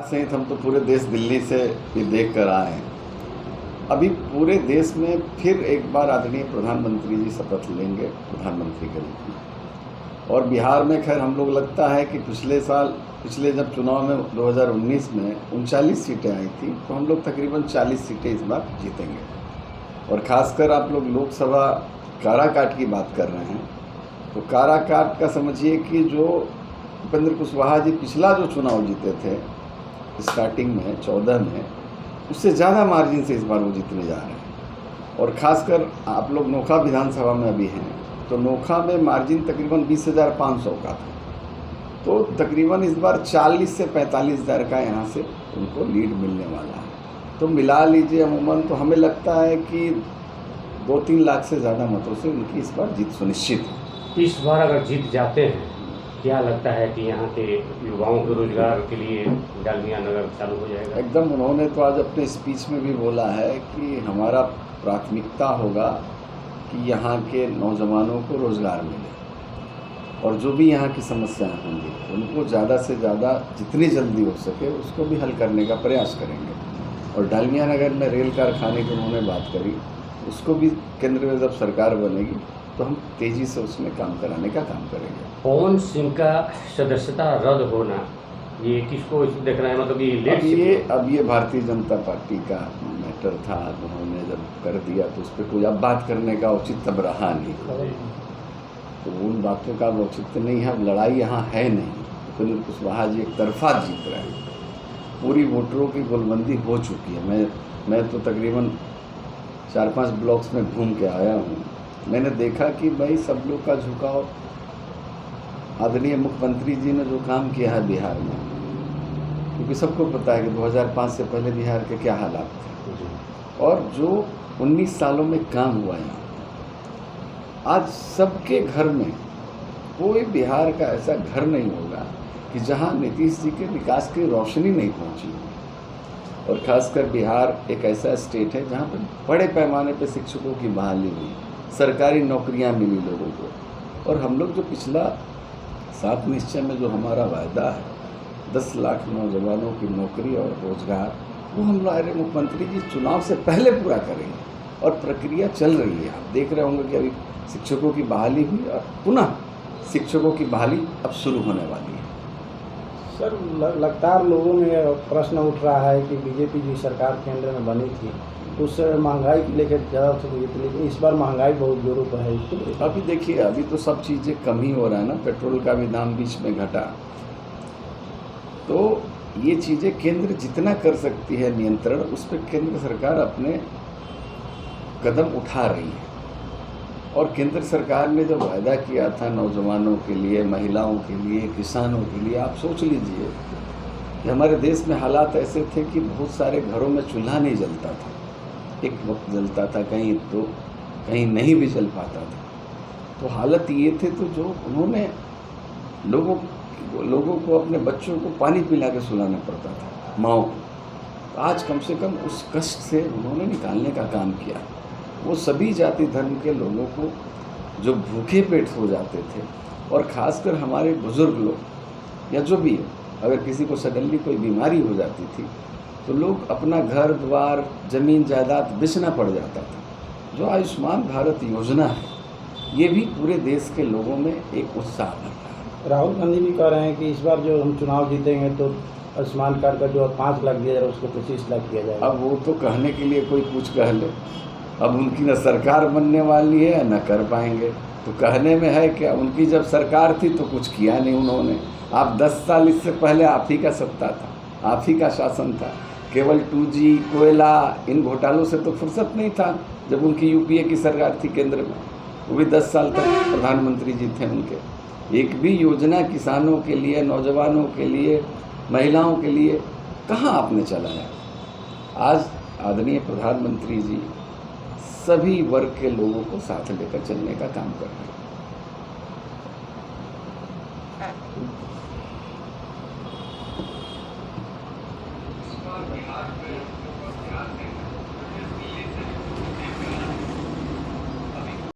सहित हम तो पूरे देश दिल्ली से भी देख कर आए हैं। अभी पूरे देश में फिर एक बार आदरणीय प्रधानमंत्री जी शपथ लेंगे प्रधानमंत्री के रूप में। और बिहार में खैर हम लोग लगता है कि पिछले जब चुनाव में 2019 में 39 सीटें आई थी, तो हम लोग तकरीबन 40 सीटें इस बार जीतेंगे। और ख़ासकर आप लोग लोकसभा काराकाट की बात कर रहे हैं, तो काराकाट का समझिए कि जो उपेंद्र कुशवाहा जी पिछला जो चुनाव जीते थे स्टार्टिंग में 14 में, उससे ज़्यादा मार्जिन से इस बार वो जीतने जा रहे हैं। और ख़ासकर आप लोग नोखा विधानसभा में अभी हैं, तो नोखा में मार्जिन तकरीबन 20,500 का था, तो तकरीबन इस बार 40 से 45,000 का यहाँ से उनको लीड मिलने वाला है। तो मिला लीजिए अमूमन तो हमें लगता है कि 2-3 लाख से ज़्यादा मतों से उनकी इस बार जीत सुनिश्चित है। इस बार अगर जीत जाते हैं, क्या लगता है कि यहाँ के युवाओं को रोजगार के लिए डालमिया नगर चालू हो जाएगा? एकदम, उन्होंने तो आज अपने स्पीच में भी बोला है कि हमारा प्राथमिकता होगा कि यहाँ के नौजवानों को रोज़गार मिले, और जो भी यहाँ की समस्याएं होंगी उनको ज़्यादा से ज़्यादा जितनी जल्दी हो सके उसको भी हल करने का प्रयास करेंगे। और डालमिया नगर में रेल कारखाने की उन्होंने बात करी, उसको भी केंद्र में जब सरकार बनेगी तो हम तेज़ी से उसमें काम कराने का काम करेंगे। पवन सिंह का सदस्यता रद्द होना, ये किसको देख रहे हैं? मतलब ये लेट अब ये भारतीय जनता पार्टी का मैटर था, उन्होंने जब कर दिया तो उस पर कोई अब बात करने का औचित्य अब रहा नहीं, तो उन बातों का औचित्य नहीं है। अब लड़ाई यहाँ है नहीं, उपेंद्र कुशवाहा जी एक तरफा जीत रहे हैं, पूरी वोटरों की गोलबंदी हो चुकी है। मैं तो तकरीबन 4-5 ब्लॉक्स में घूम के आया हूँ। मैंने देखा कि भाई सब लोग का झुकाव आदरणीय मुख्यमंत्री जी ने जो काम किया है बिहार में, क्योंकि सबको पता है कि 2005 से पहले बिहार के क्या हालात थे, और जो 19 सालों में काम हुआ यहाँ, आज सबके घर में कोई बिहार का ऐसा घर नहीं होगा कि जहाँ नीतीश जी के विकास की रोशनी नहीं पहुँची हो। और ख़ासकर बिहार एक ऐसा स्टेट है जहाँ पर बड़े पैमाने पर शिक्षकों की बहाली हुई, सरकारी नौकरियाँ मिली लोगों को। और हम लोग जो पिछला 7 निश्चय में जो हमारा वायदा है 10 लाख नौजवानों की नौकरी और रोज़गार, वो हम हमारे मुख्यमंत्री जी चुनाव से पहले पूरा करेंगे, और प्रक्रिया चल रही है। आप देख रहे होंगे कि अभी शिक्षकों की बहाली हुई और पुनः शिक्षकों की बहाली अब शुरू होने वाली है। सर, लगातार लोगों में प्रश्न उठ रहा है कि बीजेपी जी सरकार केंद्र में बनी थी, उस महंगाई को लेकर ज़्यादा से हुई थी, लेकिन इस बार महंगाई बहुत जोरों पर है। इसको अभी देखिए, अभी तो सब चीज़ें कम ही हो रहा है ना, पेट्रोल का भी दाम बीच में घटा, तो ये चीज़ें केंद्र जितना कर सकती है नियंत्रण, उस पर केंद्र सरकार अपने कदम उठा रही है। और केंद्र सरकार ने जो वायदा किया था नौजवानों के लिए, महिलाओं के लिए, किसानों के लिए, आप सोच लीजिए कि हमारे देश में हालात ऐसे थे कि बहुत सारे घरों में चूल्हा नहीं जलता था, एक वक्त जलता था, कहीं तो कहीं नहीं भी जल पाता था। तो हालत ये थे, तो जो उन्होंने लोगों को अपने बच्चों को पानी पिला के सुलाना पड़ता था, माँओं को। आज कम से कम उस कष्ट से उन्होंने निकालने का काम किया। वो सभी जाति धर्म के लोगों को जो भूखे पेट हो जाते थे, और ख़ासकर हमारे बुज़ुर्ग लोग या जो भी है, अगर किसी को सडनली कोई बीमारी हो जाती थी तो लोग अपना घर द्वार ज़मीन जायदाद बेचना पड़ जाता था। जो आयुष्मान भारत योजना है, ये भी पूरे देश के लोगों में एक उत्साह भर रहा है। राहुल गांधी भी कह रहे हैं कि इस बार जो हम चुनाव जीतेंगे तो आयुष्मान कार्ड का जो 5 लाख दिया जाए उसको 25 लाख किया जाएगा। अब वो तो कहने के लिए कोई कुछ कह ले, अब उनकी न सरकार बनने वाली है न कर पाएंगे, तो कहने में है क्या। उनकी जब सरकार थी तो कुछ किया नहीं उन्होंने। आप 10 साल इससे पहले आप ही का सत्ता था, आप ही का शासन था। केवल 2G, कोयला, इन घोटालों से तो फुर्सत नहीं था जब उनकी यूपीए की सरकार थी केंद्र में। वो भी 10 साल तक प्रधानमंत्री जी थे उनके। एक भी योजना किसानों के लिए, नौजवानों के लिए, महिलाओं के लिए कहाँ आपने चलाया। आज आदरणीय प्रधानमंत्री जी सभी वर्ग के लोगों को साथ लेकर चलने का काम कर रहे हैं।